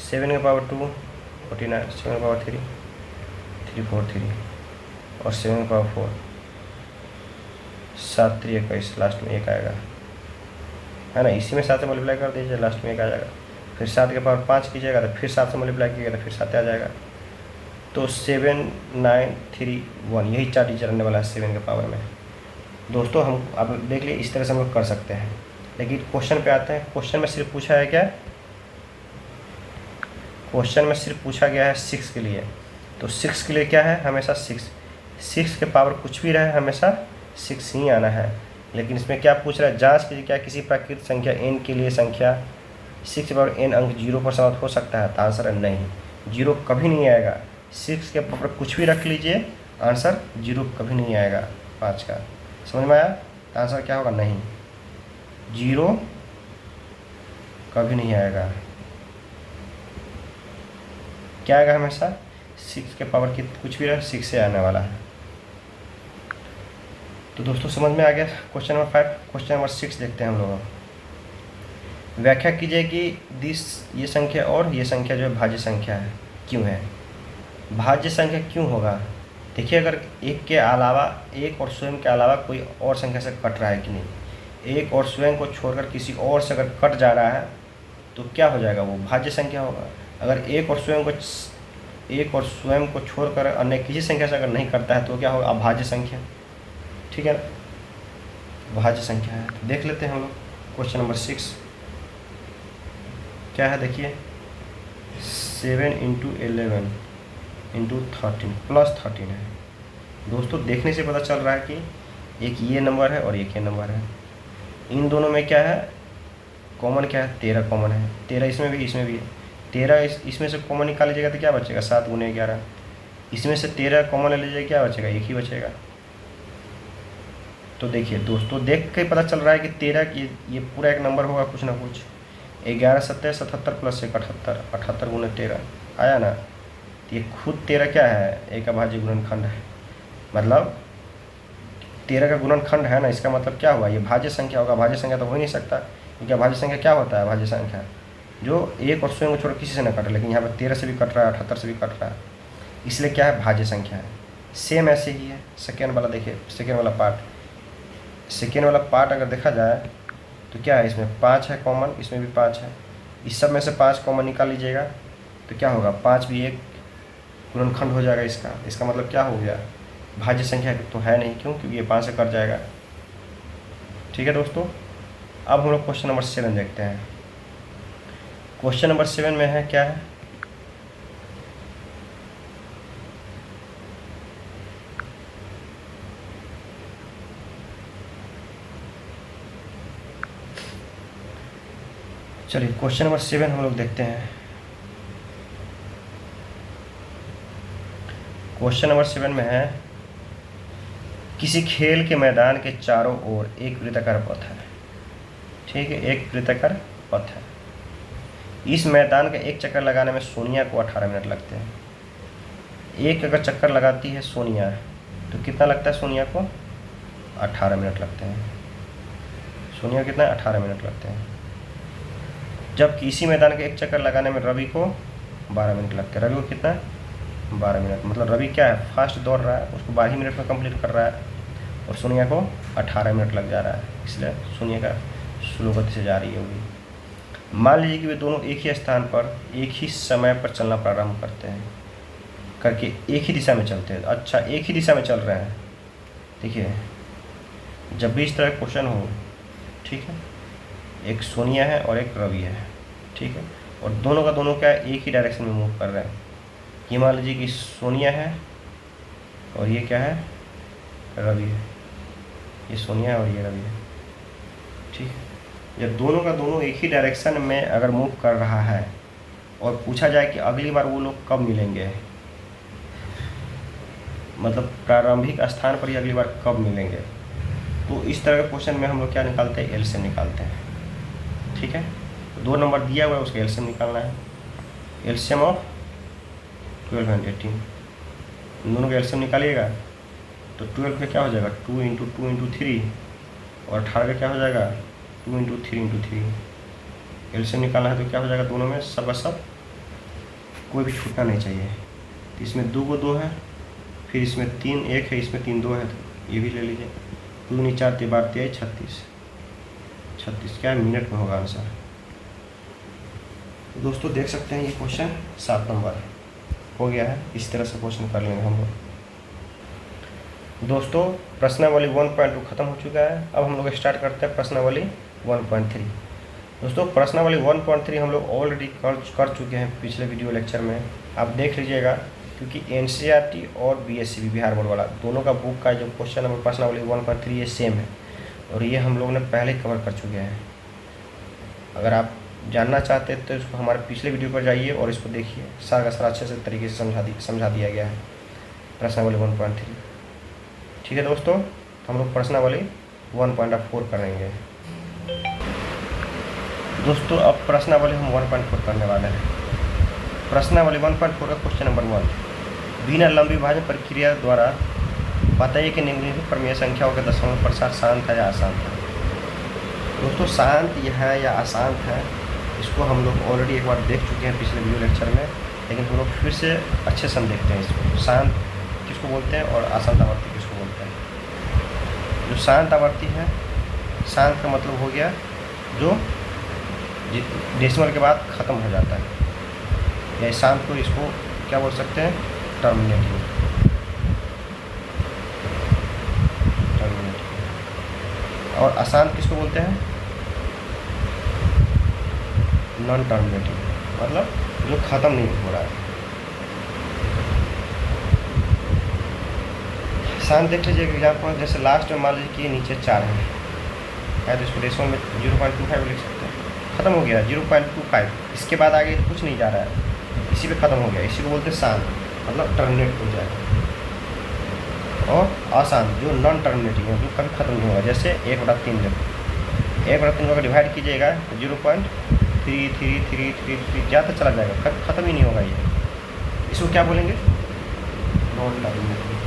7 के पावर 2 49, 7 के पावर 3 343, और 7 का पावर 4, 7 3 21, लास्ट में 1 आएगा, है ना। इसी में 7 से मल्टीप्लाई कर दीजिए, लास्ट में 1 आ जाएगा। फिर 7 के पावर 5 कीजिएगा तो फिर 7 से मल्टीप्लाई कीजिएगा तो फिर 7 आ जाएगा। तो 7 9 3 1, यही 4 डिजिट रहने वाला है 7 के पावर में। दोस्तों हम आप देख लिए, इस तरह से हम लोग कर सकते हैं। लेकिन क्वेश्चन पे आते हैं। क्वेश्चन में सिर्फ पूछा है क्या, क्वेश्चन में सिर्फ पूछा गया है 6 के लिए। तो 6 के लिए क्या है, हमेशा 6 के पावर कुछ भी रहे हमेशा 6 ही आना है। लेकिन इसमें क्या पूछ रहा है, जांच कीजिए क्या किसी प्राकृतिक संख्या n के लिए संख्या 6 के पावर n अंक 0 पर समाप्त हो सकता है। तो आंसर है नहीं, 0 कभी नहीं आएगा। 6 के पावर कुछ भी रख लीजिए, आंसर 0 कभी नहीं आएगा 5 का। समझ में आया। तो आंसर क्या होगा, नहीं, 0 कभी नहीं आएगा। क्या आएगा, हमेशा 6 के पावर की कुछ भी रहे 6 से आने वाला है। तो दोस्तों समझ में आ गया क्वेश्चन नंबर 5। क्वेश्चन नंबर 6 देखते हैं हम लोग। व्याख्या कीजिए कि ये संख्या और ये संख्या जो है भाज्य संख्या है, क्यों है। भाज्य संख्या क्यों होगा, देखिए अगर एक के अलावा, एक और स्वयं के अलावा कोई और संख्या से कट रहा है कि नहीं, एक और स्वयं को छोड़कर किसी और से अगर कट जा रहा है तो क्या हो जाएगा, वो भाज्य संख्या होगा। अगर एक और स्वयं को छोड़कर अन्य किसी संख्या से अगर नहीं करता है तो क्या होगा, अभाज्य संख्या। ठीक है, भाज्य संख्या है। तो देख लेते हैं हम लोग क्वेश्चन नंबर 6 क्या है। देखिए 7 × 11 × 13 प्लस 13 है। दोस्तों देखने से पता चल रहा है कि एक ये नंबर है और एक ये नंबर है। इन दोनों में क्या है, कॉमन क्या है, 13 कॉमन है। 13 इसमें भी इसमें भी है। 13 इसमें से कॉमन निकाल लीजिएगा तो क्या बचेगा, 7 × 11। इसमें से 13 कॉमन ले लीजिएगा, क्या बचेगा, एक ही बचेगा। तो देखिए दोस्तों देख के पता चल रहा है कि 13 की ये पूरा एक नंबर होगा कुछ ना कुछ। 11 7 77 प्लस 1 78, 78 × 13 आया ना। तो ये खुद 13 क्या है, एक अभाज्य गुणनखंड है। मतलब 13 का गुणनखंड है ना, इसका मतलब क्या हुआ, ये भाज्य संख्या होगा। भाज्य संख्या तो हो ही नहीं सकता, क्योंकि भाज्य संख्या क्या होता है, भाज्य संख्या जो एक और स्वयं को छोड़ किसी से न कटे। लेकिन यहाँ पर 13 से भी कट रहा है, 78 से भी कट रहा है, इसलिए क्या है, भाज्य संख्या है। सेम ऐसे ही है सेकेंड वाला। देखिए सेकेंड वाला पार्ट अगर देखा जाए तो क्या है, इसमें 5 है कॉमन, इसमें भी 5 है। इस सब में से 5 कॉमन निकाल लीजिएगा तो क्या होगा, 5 भी एक गुणनखंड हो जाएगा इसका। इसका मतलब क्या हो गया, भाज्य संख्या तो है नहीं, क्यों, क्योंकि ये 5 से कट जाएगा। ठीक है दोस्तों, अब हम लोग क्वेश्चन नंबर 7 देखते हैं। क्वेश्चन नंबर 7 में है क्या है, चलिए क्वेश्चन नंबर 7 हम लोग देखते हैं। क्वेश्चन नंबर 7 में है, किसी खेल के मैदान के चारों ओर एक वृत्ताकार पथ है। ठीक है, एक वृत्ताकार पथ है। इस मैदान का एक चक्कर लगाने में सोनिया को 18 मिनट लगते हैं। एक अगर चक्कर लगाती है सोनिया तो कितना लगता है, सोनिया को 18 मिनट लगते हैं। सोनिया कितना, 18 मिनट लगते हैं। जबकि इसी मैदान के एक चक्कर लगाने में रवि को 12 मिनट लगते हैं। रवि को कितना, 12 मिनट। मतलब रवि क्या है, फास्ट दौड़ रहा है, उसको 12 मिनट में कंप्लीट कर रहा है, और सोनिया को 18 मिनट लग जा रहा है, इसलिए सोनिया का स्लो गति से जा रही होगी। मान लीजिए कि वे दोनों एक ही स्थान पर एक ही समय पर चलना प्रारंभ करते हैं, करके एक ही दिशा में चलते हैं। अच्छा, एक ही दिशा में चल रहे हैं। देखिए जब भी इस तरह क्वेश्चन हो, ठीक है, एक सोनिया है और एक रवि है, ठीक है, और दोनों का दोनों क्या है, एक ही डायरेक्शन में मूव कर रहे हैं। ये मान लीजिए कि सोनिया है और ये क्या है, रवि है। ये सोनिया है और ये रवि है, ठीक है। जब दोनों का दोनों एक ही डायरेक्शन में अगर मूव कर रहा है और पूछा जाए कि अगली बार वो लोग कब मिलेंगे, मतलब प्रारंभिक स्थान पर ही अगली बार कब मिलेंगे, तो इस तरह के क्वेश्चन में हम लोग क्या निकालते हैं, एलसीएम निकालते हैं। ठीक है, तो 2 नंबर दिया हुआ है, उसका एलसीएम निकालना है। एलसीएम ऑफ 12 और 18, इन दोनों का एलसीएम निकालिएगा तो 12 का क्या हो जाएगा, 2 × 2 × 3, और 18 का क्या हो जाएगा, 2 × 3 × 3। एलसीएम निकालना है तो क्या हो जाएगा, दोनों में सब का सब, कोई भी छूटना नहीं चाहिए। तो इसमें 2 को 2 है, फिर इसमें 3 1 है, इसमें 3 2 है, तो ये भी ले लीजिए। 2 दूनी 4 3 12 23 36 36 क्या है, मिनट में होगा आंसर। तो दोस्तों देख सकते हैं ये क्वेश्चन 7 नंबर हो गया है। इस तरह से क्वेश्चन कर लेंगे हम लोग। दोस्तों प्रश्नावली 1.2 खत्म हो चुका है। अब हम लोग स्टार्ट करते हैं प्रश्नावली 1.3। दोस्तों प्रश्नावली 1.3 हम लोग ऑलरेडी कर चुके हैं पिछले वीडियो लेक्चर में, आप देख लीजिएगा, क्योंकि एनसीईआरटी और बीएससीबी बिहार बोर्ड वाला दोनों का बुक का जो क्वेश्चन नंबर प्रश्नावली 1.3 ये सेम है, और ये हम लोग ने पहले कवर कर चुके हैं। अगर आप जानना चाहते हैं तो इसको हमारे पिछले वीडियो पर जाइए और इसको देखिए, सारा का सारा अच्छे से तरीके से समझा दिया गया है प्रश्नावली 1.3। ठीक है दोस्तों, हम लोग प्रश्नावली 1.4 करेंगे। दोस्तों अब प्रश्नावली हम 1.4 करने वाले हैं। प्रश्नावली 1.4 का क्वेश्चन नंबर 1, बिना लंबी विभाजन प्रक्रिया द्वारा बताइए कि निम्नलिखित प्रमेय संख्याओं के दशमलव प्रसार शांत है या अशांत है। दोस्तों शांत यह है या अशांत है, इसको हम लोग ऑलरेडी एक बार देख चुके हैं पिछले वीडियो लेक्चर में, लेकिन हम लोग फिर से अच्छे से हम देखते हैं इसको। शांत किसको बोलते हैं और अशांत आवर्ती किसको बोलते हैं। जो शांत आवर्ती है, शांत का मतलब हो गया जो डेसिमल के बाद ख़त्म हो जाता है, या शांत को इसको क्या बोल सकते हैं, टर्मिनेटिंग। और अशांत किसको बोलते हैं, नॉन टर्मिनेटिंग, मतलब जो ख़त्म नहीं हो रहा है। शांत देख लीजिए एग्जाम्पल, जैसे लास्ट में मान लीजिए कि नीचे 4 है तो इसको डेसिमल में 0.25 लिख सकते हैं, ख़त्म हो गया 0.25, इसके बाद आगे कुछ नहीं जा रहा है, इसी पे ख़त्म हो गया, इसी को बोलते हैं शांत, मतलब टर्मिनेट हो जाए। और अशांत जो नॉन टर्मिनेटिंग है, जो कभी ख़त्म नहीं होगा, जैसे 1/3 जब 1/3 को अगर डिवाइड कीजिएगा तो 0.3333 ज़्यादा चला जाएगा, कभी ख़त्म ही नहीं होगा ये, इसको क्या बोलेंगे, नॉन टर्मिनेटिंग।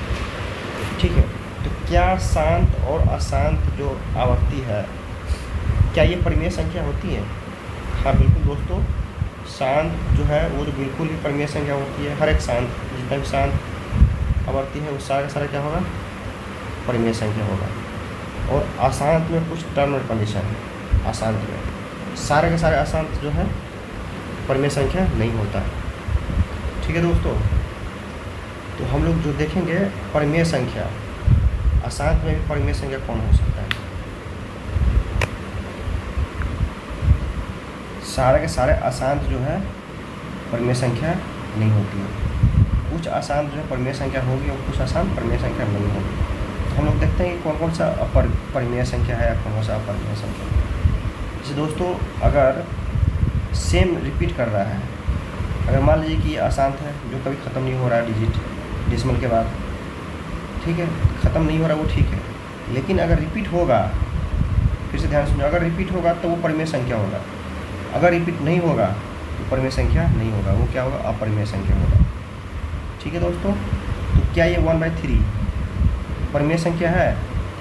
ठीक है, तो क्या शांत और अशांत जो आवर्ती है, क्या ये परिमेय संख्या होती है? हाँ बिल्कुल दोस्तों, शांत जो है वो तो बिल्कुल ही परिमेय संख्या होती है। हर एक शांत, जितना भी शांत आवर्ती है वो सारा का सारा क्या होगा, परिमेय संख्या होगा। और अशांत में कुछ टर्म एंड कंडीशन है, अशांत में सारे के सारे अशांत जो है परिमेय संख्या नहीं होता है। ठीक है दोस्तों, तो हम लोग जो देखेंगे परिमेय संख्या, अशांत में भी परिमेय संख्या कौन हो सकता है। सारे के सारे अशांत जो है परिमेय संख्या नहीं होती है, कुछ अशांत जो है परिमेय संख्या होगी और कुछ अशांत परिमेय संख्या नहीं होगी। तो हम लोग देखते हैं कि कौन कौन सा परिमेय संख्या है या कौन कौन सा अपरिमेय संख्या है। जैसे दोस्तों अगर सेम रिपीट कर रहा है, अगर मान लीजिए कि अशांत है जो कभी ख़त्म नहीं हो रहा है डिजिट डेसिमल के बाद, ठीक है, ख़त्म नहीं हो रहा वो ठीक है, लेकिन अगर रिपीट होगा, फिर से ध्यान सुनिए, अगर रिपीट होगा तो वो परिमेय संख्या होगा, अगर रिपीट नहीं होगा तो परिमेय संख्या नहीं होगा, वो क्या होगा, अपरिमेय संख्या होगा। ठीक है दोस्तों, तो क्या ये 1/3 परिमेय संख्या है?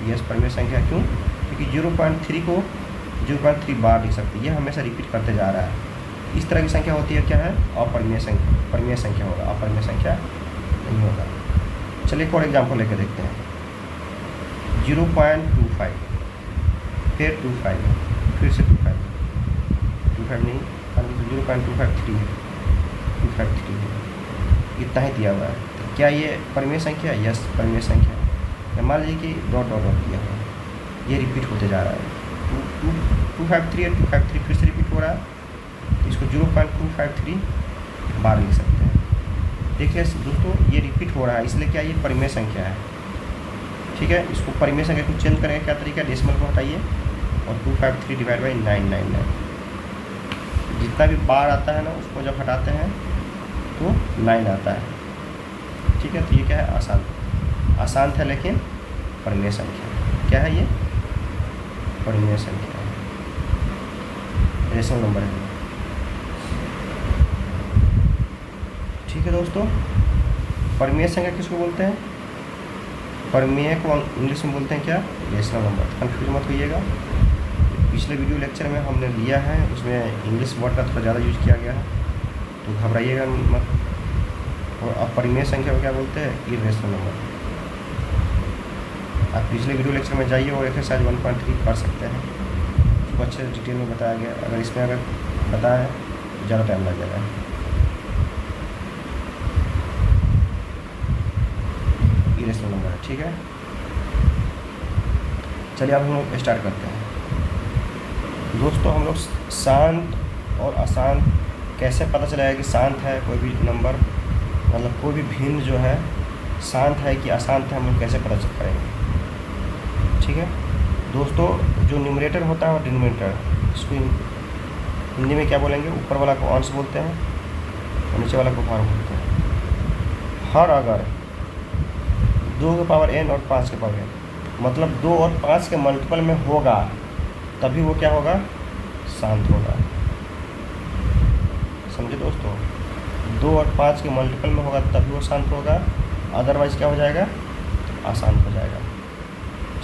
यस परिमेय संख्या। क्यों? क्योंकि 0.3 को 0.3 बार लिख सकते हैं, ये हमेशा रिपीट करते जा रहा है। इस तरह की संख्या होती है, क्या है, अपरिमेय संख्या, परिमेय संख्या होगा, अपरिमेय संख्या नहीं होगा। चलिए एक और एग्जाम्पल लेकर देखते हैं। 0.25, फिर 25, फिर से 25 नहीं, 0.253 है, 253 है, इतना ही दिया हुआ है। तो क्या ये परिमेय संख्या? यस परिमेय संख्या है। मान लीजिए कि डॉट डॉट डॉट दिया है, ये रिपीट होते जा रहा है, 253 है, 253 फिर से रिपीट हो रहा है, इसको 0.253 बार लिख सकते हैं। देखिए दोस्तों ये रिपीट हो रहा है, इसलिए क्या ये परिमेय संख्या है। ठीक है, इसको परिमेय संख्या को चेंज करेंगे, क्या तरीका, डेसिमल को हटाइए और 253 डिवाइड बाई 999, जितना भी बार आता है ना उसको जब हटाते हैं तो 9 आता है। ठीक है, तो ये क्या है, अशांत, अशांत है लेकिन परिमेय संख्या। क्या है ये, परिमेय संख्या है, रेशनल नंबर है। ठीक है दोस्तों, परिमेय संख्या किसको बोलते हैं, परिमेय को इंग्लिश में बोलते हैं क्या, रेशनल नंबर। कन्फ्यूज मत होइएगा, पिछले वीडियो लेक्चर में हमने लिया है, उसमें इंग्लिश वर्ड का थोड़ा ज़्यादा यूज किया गया है, तो घबराइएगा मत। और अपरिमेय संख्या को क्या बोलते हैं? Irrational number. आप पिछले वीडियो लेक्चर में जाइए और एक्सरसाइज 1.3 कर सकते हैं, उसको अच्छे से डिटेल में बताया गया। अगर इसमें अगर बताया तो ज़्यादा टाइम लग जाएगा। इरेशनल नंबर है, ठीक है। चलिए अब हम लोग स्टार्ट करते हैं। दोस्तों हम लोग शांत और अशांत कैसे पता चलेगा कि शांत है कोई भी नंबर, मतलब कोई भी भिन्न जो है शांत है कि अशांत है, हम लोग कैसे पता चल करेंगे, ठीक है। दोस्तों जो न्यूमरेटर होता है और डिनोमिनेटर, इसको हिंदी में क्या बोलेंगे? ऊपर वाला को अंश बोलते हैं और नीचे वाला को भाग बोलते हैं। हर अगर 2 के पावर n और 5 के पावर n, मतलब 2 और 5 के मल्टीपल में होगा तभी वो क्या होगा? शांत होगा। समझे दोस्तों? 2 और 5 के मल्टीपल में होगा तभी वो शांत होगा, अदरवाइज क्या हो जाएगा? अशांत हो जाएगा,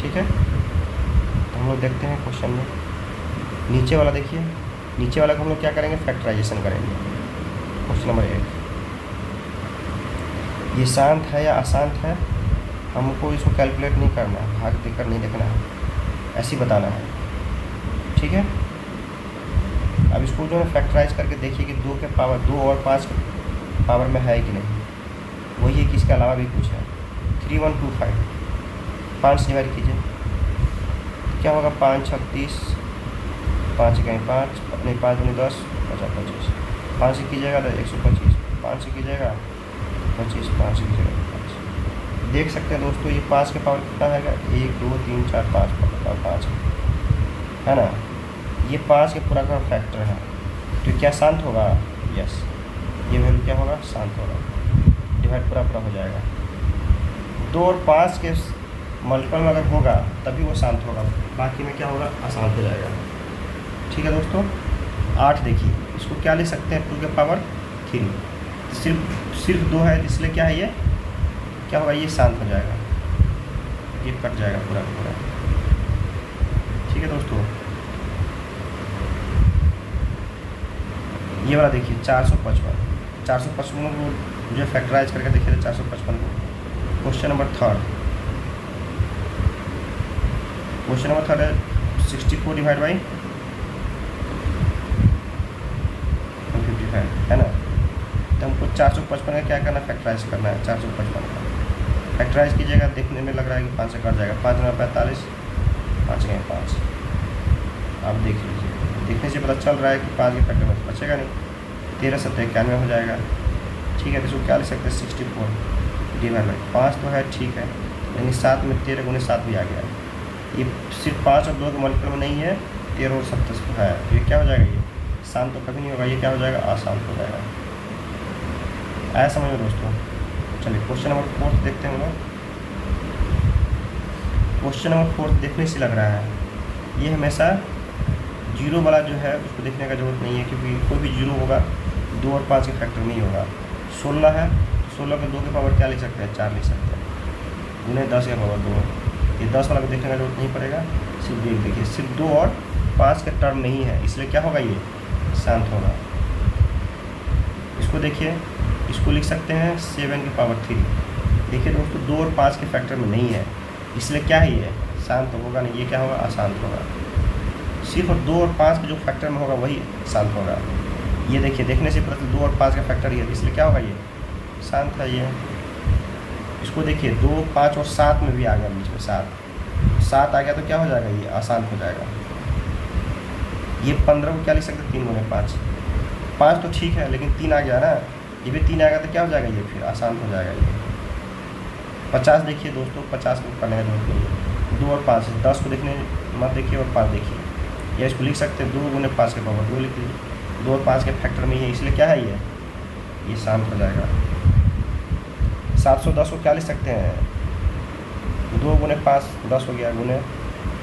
ठीक है। तो हम लोग देखते हैं क्वेश्चन में नीचे वाला। देखिए नीचे वाला को हम लोग क्या करेंगे? फैक्टराइजेशन करेंगे। क्वेश्चन नंबर 1, ये शांत है या अशांत है? हमको इसको कैलकुलेट नहीं करना है, भाग देकर नहीं देखना है, ऐसे ही बताना है, ठीक है। अब इसको जो है फैक्टराइज करके देखिए कि 2 के पावर 2 और 5 के पावर में है कि नहीं। वही है कि इसके अलावा भी कुछ है। 3125 5 से डिवाइड कीजिए, क्या होगा? 5 6 30, 5 कहीं 5 नहीं, 5 दूनी 10, 50 25, 5 से कीजिएगा तो 125, 5 से कीजिएगा 25, 5 से कीजिएगा 5। देख सकते हैं दोस्तों ये 5 के पावर कितना है? 1 2 3 4 5 है ना। ये 5 के पूरा का फैक्टर है, तो क्या शांत होगा? यस, ये वैल्यू क्या होगा? शांत होगा। डिवाइड पूरा हो जाएगा। 2 और 5 के मल्टीपल में अगर होगा तभी वो शांत होगा, बाकी में क्या होगा? अशांत हो जाएगा, ठीक है दोस्तों। 8 देखिए, इसको क्या लिख सकते हैं? 2 के पावर 3, सिर्फ 2 है इसलिए क्या है? ये क्या होगा? ये शांत हो जाएगा, ये कट जाएगा पूरा का पूरा, ठीक है दोस्तों। ये वाला देखिए 455 को मुझे फैक्टराइज करके देखिए 455 को। क्वेश्चन नंबर 3 है 64 डिवाइड बाई 155 है ना। तो हमको 455 का क्या करना है? फैक्टराइज करना है। 455 का फैक्टराइज कीजिएगा, देखने में लग रहा है कि 5 से कट जाएगा। 5 9 45, 5 गए 5। आप देख लीजिए, देखने से पता चल रहा है कि 5 के फैक्टर में बचेगा नहीं। 13 7 91 हो जाएगा, ठीक है। तो इसको क्या लिख सकते हैं? 64 डिवाइड बाई 5 तो है, ठीक है, लेकिन 7 में 13 गुने 7 भी आ गया। ये सिर्फ 5 और 2 के मल्टीपल में नहीं है, 13 और 70 है। ये क्या हो जाएगा? ये शांत तो कभी नहीं होगा, ये क्या हो जाएगा? अशांत हो जाएगा। आया समझ में दोस्तों? चलिए क्वेश्चन नंबर 4 देखते हैं हम लोग। क्वेश्चन नंबर 4 देखने से लग रहा है ये हमेशा जीरो वाला जो है उसको देखने का जरूरत नहीं है, क्योंकि कोई भी जीरो होगा 2 और 5 के फैक्टर में ही होगा। 16 है तो 16 के 2 के पावर क्या लिख सकते हैं? 4 लिख सकते हैं, उन्हें 10 के पावर 2। ये 10 वाला को देखने का जरूरत नहीं पड़ेगा, सिर्फ देखिए सिर्फ 2 और 5 के टर्म नहीं है, इसलिए क्या होगा? ये शांत होगा। इसको देखिए, इसको लिख सकते हैं 7 के पावर 3। देखिए दोस्तों 2 और 5 के फैक्टर में नहीं है, इसलिए क्या है? ये शांत होगा नहीं, ये क्या होगा? अशांत होगा। सिर्फ 2 और 5 के जो फैक्टर में होगा वही शांत होगा। ये देखिए, देखने से पता 2 और 5 का फैक्टर ही है, इसलिए क्या होगा? ये शांत है ये। इसको देखिए 2 5 और 7 में भी आ गया, बीच में 7 आ गया तो क्या हो जाएगा? ये अशांत हो जाएगा। ये 15 को क्या लिख सकते हैं? 3 गुने 5। 5 तो ठीक है, लेकिन 3 आ गया ना, ये भी 3 आएगा तो क्या हो जाएगा? ये फिर अशांत हो जाएगा ये। 50 देखिए दोस्तों, 50 को करने का जरूरत नहीं है। 2 और 5, 10 को देखने मत देखिए और 5 देखिए, या इसको लिख सकते हैं 2 गुने 5 के पावर 2 लिख लीजिए। 2 और 5 के फैक्टर में ही है, इसलिए क्या है? ये शांत हो जाएगा। 710 को क्या लिख सकते हैं? 2 गुने 5 10 हो गया, गुने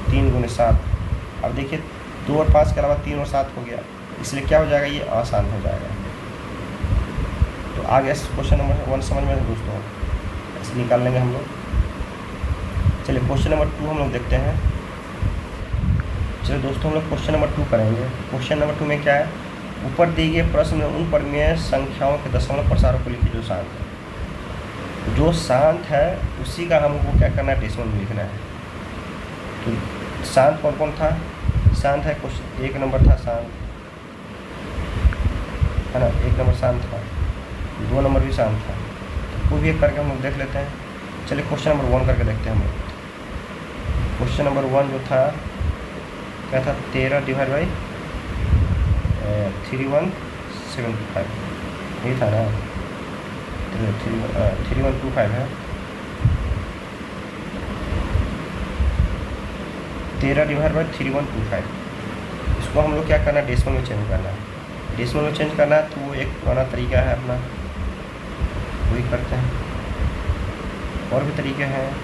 3 गुने 7। अब देखिए 2 और 5 के अलावा 3 और 7 हो गया, इसलिए क्या हो जाएगा? ये अशांत हो जाएगा। तो आगे क्वेश्चन नंबर 1 समझ में है दोस्तों, ऐसे निकाल लेंगे हम लोग। चलिए क्वेश्चन नंबर 2 हम लोग देखते हैं। चलिए दोस्तों हम लोग क्वेश्चन नंबर 2 करेंगे। क्वेश्चन नंबर 2 में क्या है? ऊपर दिए गए प्रश्न में उन परिमेय संख्याओं के दशमलव प्रसारों को लिखिए जो शांत है। जो शांत है उसी का हमको क्या करना है, डेसिमल में लिखना है। तो शांत कौन कौन था, शांत है क्वेश्चन 1 नंबर था शांत, है ना, 1 नंबर शांत था, 2 नंबर भी शांत था। तो कोई भी एक करके हम लोग देख लेते हैं। चलिए क्वेश्चन नंबर 1 करके देखते हैं हम लोग। क्वेश्चन नंबर 1 जो था क्या था, 13 डिवाइड बाई 3175, यही था ना, 3125 है, 13 डिवाइड बाई 3125। इसको हम लोग क्या करना है, डेसिमल में चेंज करना है। डेसिमल में चेंज करना है तो वो एक पुराना तरीका है अपना, वही करते हैं। और भी तरीके हैं।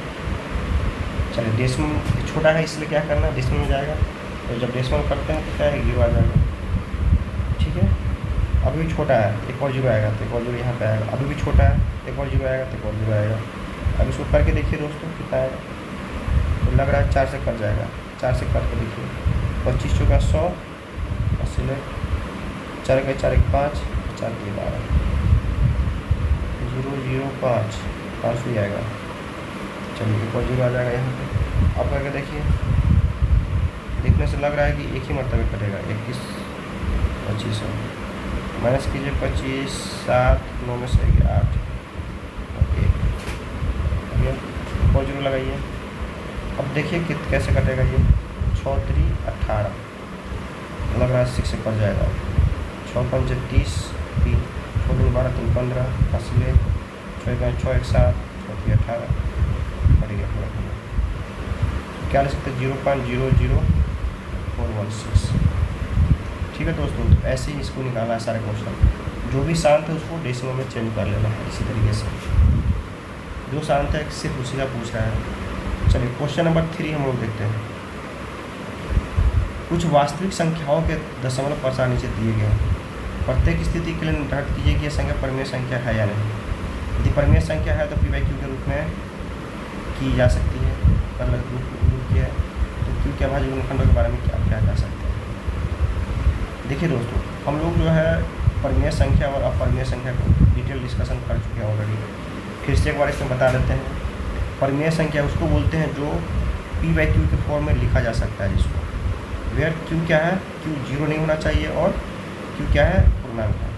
चलिए डेसिमल छोटा है इसलिए क्या करना है, डेसिमल में जाएगा। तो जब डेसिमल करते हैं तो क्या है, 0 आ जाएगा। ठीक है, अभी भी छोटा है, एक और 0 आएगा तो एक और 0 यहाँ पे आएगा। अभी भी छोटा है, एक और 0 आएगा तो एक और 0 आएगा। अब इसको करके देखिए दोस्तों कितना आएगा। तो लग रहा है 4 से कट जाएगा, 4 से कट के देखिए, 25 चौका 100, 80 में 4 के 4 1 5, 4 के 12, 0 0 5, 5 भी आएगा। चलिए एक और 0 आ जाएगा यहाँ पे। अब करके देखिए, देखने से लग रहा है कि एक ही मरतबे कटेगा, 21 25 माइनस कीजिए 25, 7 9 में से 8 1 और 0 लगाइए। अब देखिए कैसे कटेगा ये, 6 3 18, लग रहा है 6 से कट जाएगा। 6 5 30, 3 6 2 12 3 15, 80 6 6 1 7, 6 3 18, कट गया पूरा। क्या ले सकते हैं, 0.00416। ठीक है दोस्तों, तो ऐसे ही इसको निकालना है सारे क्वेश्चन। जो भी शांत है उसको डेसिमल में चेंज कर लेना है इसी तरीके से। जो शांत है सिर्फ उसी का पूछ रहा है। चलिए क्वेश्चन नंबर 3 हम लोग देखते हैं। कुछ वास्तविक संख्याओं के दशमलव प्रसार नीचे दिए गए हैं। प्रत्येक स्थिति के लिए निर्धारित कीजिए कि यह संख्या परिमेय संख्या है या नहीं। यदि परिमेय संख्या है तो p/q के रूप में की जा सकती है, मतलब रूप किया है तो q के अभाज्य गुणनखंडों के बारे में क्या क्या जा सकते हैं। देखिए दोस्तों, हम लोग जो है परिमेय संख्या और अपरिमेय संख्या को डिटेल डिस्कशन कर चुके हैं ऑलरेडी। फिर से एक बार इसमें बता देते हैं। परिमेय संख्या उसको बोलते हैं जो p/q के फॉर्म में लिखा जा सकता है, जिसको वेयर q क्या है, q 0 नहीं होना चाहिए और q क्या है, पूर्णांक है।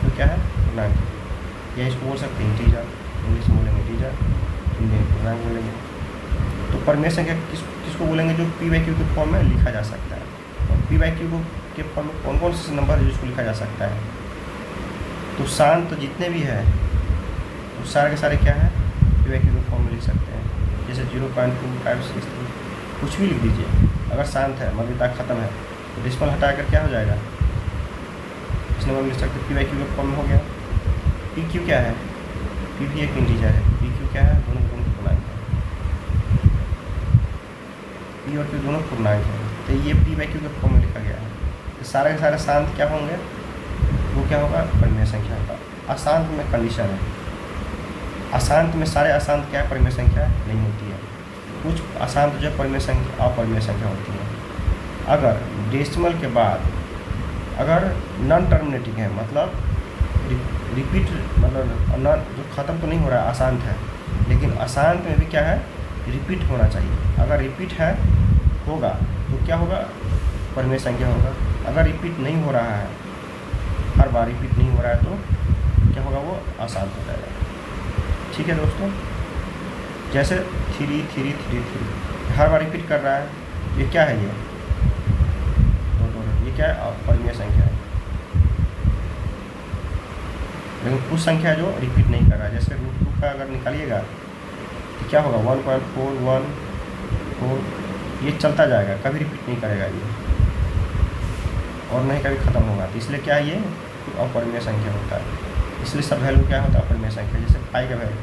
q क्या है, पूर्णांक है। या इसको बोल सकते हैं इंटीजर, इंग्लिश में बोलेंगे इंटीजर, हिंदी में पूर्णांक बोलेंगे। तो परिमेय संख्या किसको बोलेंगे, जो p/q के फॉर्म में लिखा जा सकता है। और p/q के फॉर्म में कौन कौन से नंबर है जिसको लिखा जा सकता है। तो शांत तो जितने भी है वो सारे के सारे क्या है, p/q के फॉर्म में लिख सकते हैं। जैसे 0.2563 कुछ भी लिख दीजिए। अगर शांत है, मध्यता खत्म है, तो डेसिमल हटाकर क्या हो जाएगा, इस नंबर में लिख सकते हैं। p/q के फॉर्म में हो गया। pq क्या है, p भी एक इंटीजर है, pq क्या है, दोनों पूर्णांक है, p और q दोनों पूर्णांक है। तो ये p/q के फॉर्म में लिखा गया है। तो सारे के सारे शांत क्या होंगे, वो क्या होगा, परिमेय संख्या होगा। अशांत में कंडीशन है, अशांत में सारे अशांत क्या है, परिमेय संख्या नहीं होती है। कुछ अशांत जो है परिमेय संख्या अपरिमेय संख्या होती है। अगर डेसिमल के बाद अगर नॉन टर्मिनेटिंग है, मतलब रिपीट, मतलब नॉन जो ख़त्म तो नहीं हो रहा है, अशांत है, लेकिन अशांत में भी क्या है, रिपीट होना चाहिए। अगर रिपीट है होगा तो क्या होगा, परिमेय संख्या होगा। अगर रिपीट नहीं हो रहा है, हर बार रिपीट नहीं हो रहा है, तो क्या होगा, वो अशांत हो जाएगा। ठीक है दोस्तों, जैसे 3 3 3 3 हर बार रिपीट कर रहा है, ये क्या है, ये क्या है, अपरिमेय संख्या है। लेकिन कुछ संख्या जो रिपीट नहीं कर रहा है, जैसे √2 का अगर निकालिएगा तो क्या होगा, 1.414, ये चलता जाएगा, कभी रिपीट नहीं करेगा ये, और नहीं कभी ख़त्म होगा। तो इसलिए क्या है, ये अपरिमेय संख्या होता है। इसलिए सब वैल्यू क्या होता है, अपरिमेय संख्या। जैसे पाई का वैल्यू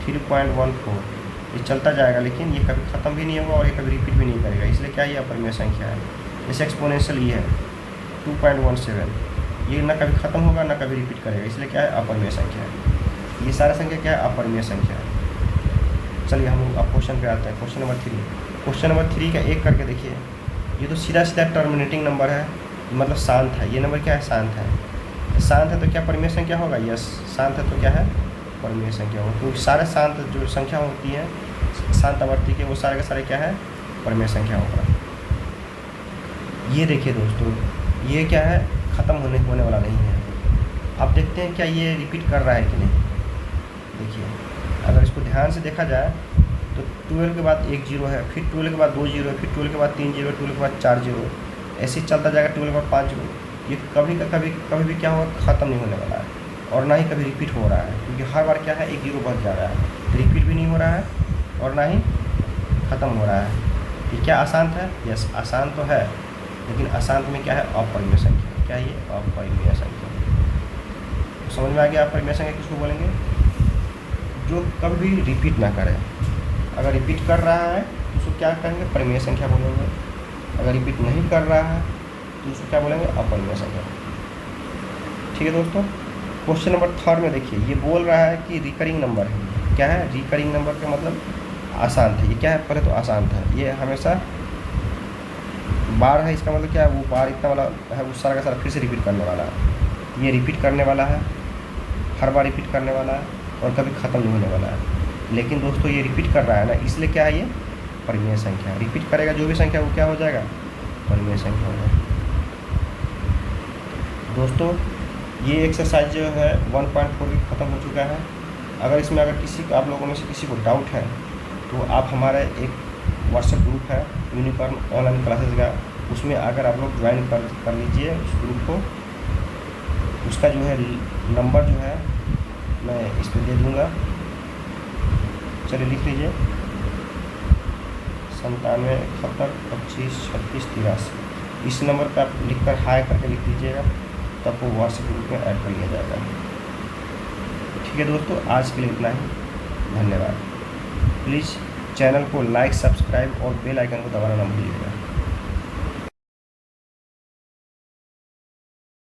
3.14, ये चलता जाएगा, लेकिन ये कभी ख़त्म भी नहीं होगा और ये कभी रिपीट भी नहीं करेगा, इसलिए क्या ये अपरिमेय संख्या है। जैसे एक्सपोनेंशियल ये है 2.17, ये ना कभी ख़त्म होगा ना कभी रिपीट करेगा, इसलिए क्या है, अपरिमेय संख्या है। ये सारा संख्या क्या है, अपरिमेय संख्या है। चलिए हम अब क्वेश्चन पे आते हैं। क्वेश्चन नंबर 3, क्वेश्चन नंबर 3 का एक करके देखिए। ये तो सीधा सीधा टर्मिनेटिंग नंबर है, मतलब शांत है। ये नंबर क्या है, शांत है। शांत है तो क्या परिमेय संख्या होगा, यस। शांत है तो क्या है, अपरिमेय संख्या होगा, क्योंकि सारे शांत जो संख्या होती है शांत आवर्ती के वो सारे के सारे क्या है, परिमेय संख्या होगा। ये देखिए दोस्तों, ये क्या है, ख़त्म होने वाला नहीं है। अब देखते हैं क्या ये रिपीट कर रहा है कि नहीं। देखिए अगर इसको ध्यान से देखा जाए तो 12 के बाद 1 जीरो है, फिर 12 के बाद 2 जीरो है, फिर 12 के बाद 3 जीरो, 12 के बाद 4 जीरो, ऐसे ही चलता जाएगा 12 के बाद 5 जीरो। ये कभी भी क्या होगा, ख़त्म नहीं होने वाला है और ना ही कभी रिपीट हो रहा है, क्योंकि हर बार क्या है, 1 जीरो बढ़ जा रहा है, रिपीट भी नहीं हो रहा है और ना ही ख़त्म हो रहा है। ये क्या अशांत है? यस, अशांत तो है, लेकिन अशांत में क्या है, अपरिमेय संख्या। क्या ये अपरिमेय संख्या? तो समझ में आ गया अपरिमेय संख्या किसको बोलेंगे? जो कभी भी रिपीट ना करे। अगर रिपीट कर रहा है तो उसको क्या कहेंगे, परिमेय संख्या बोलेंगे। अगर रिपीट नहीं कर रहा है तो उसको क्या बोलेंगे, अपरिमेय संख्या। ठीक है दोस्तों, क्वेश्चन नंबर 3 में देखिए, ये बोल रहा है कि रिकरिंग नंबर है। क्या है? रिकरिंग नंबर का मतलब अशांत है। ये क्या है, पहले तो अशांत है, ये हमेशा बार है, इसका मतलब क्या है, वो बार इतना वाला है, वो सारा का सारा फिर से रिपीट करने वाला है। ये रिपीट करने वाला है, हर बार रिपीट करने वाला है और कभी ख़त्म नहीं होने वाला है। लेकिन दोस्तों ये रिपीट कर रहा है ना, इसलिए क्या है, ये परिमेय संख्या है। रिपीट करेगा जो भी संख्या वो क्या हो जाएगा, परिमेय संख्या हो जाएगा। दोस्तों ये एक्सरसाइज जो है 1.4 की ख़त्म हो चुका है। अगर इसमें आप लोगों में से किसी को डाउट है तो आप हमारा एक व्हाट्सएप ग्रुप है यूनिकॉर्न ऑनलाइन क्लासेस का, उसमें अगर आप लोग ज्वाइन कर लीजिए उस ग्रुप को। उसका जो है नंबर जो है मैं इस पर दे दूँगा, चलिए लिख लीजिए 97 71 25 36 83। इस नंबर पर आप लिखकर हाई करके लिख दीजिएगा, तब वो व्हाट्सएप ग्रुप में ऐड कर लिया जाएगा। ठीक है दोस्तों, आज के लिए इतना ही, धन्यवाद। प्लीज़ चैनल को लाइक, सब्सक्राइब और बेल आइकन को दबाना ना भूलिएगा।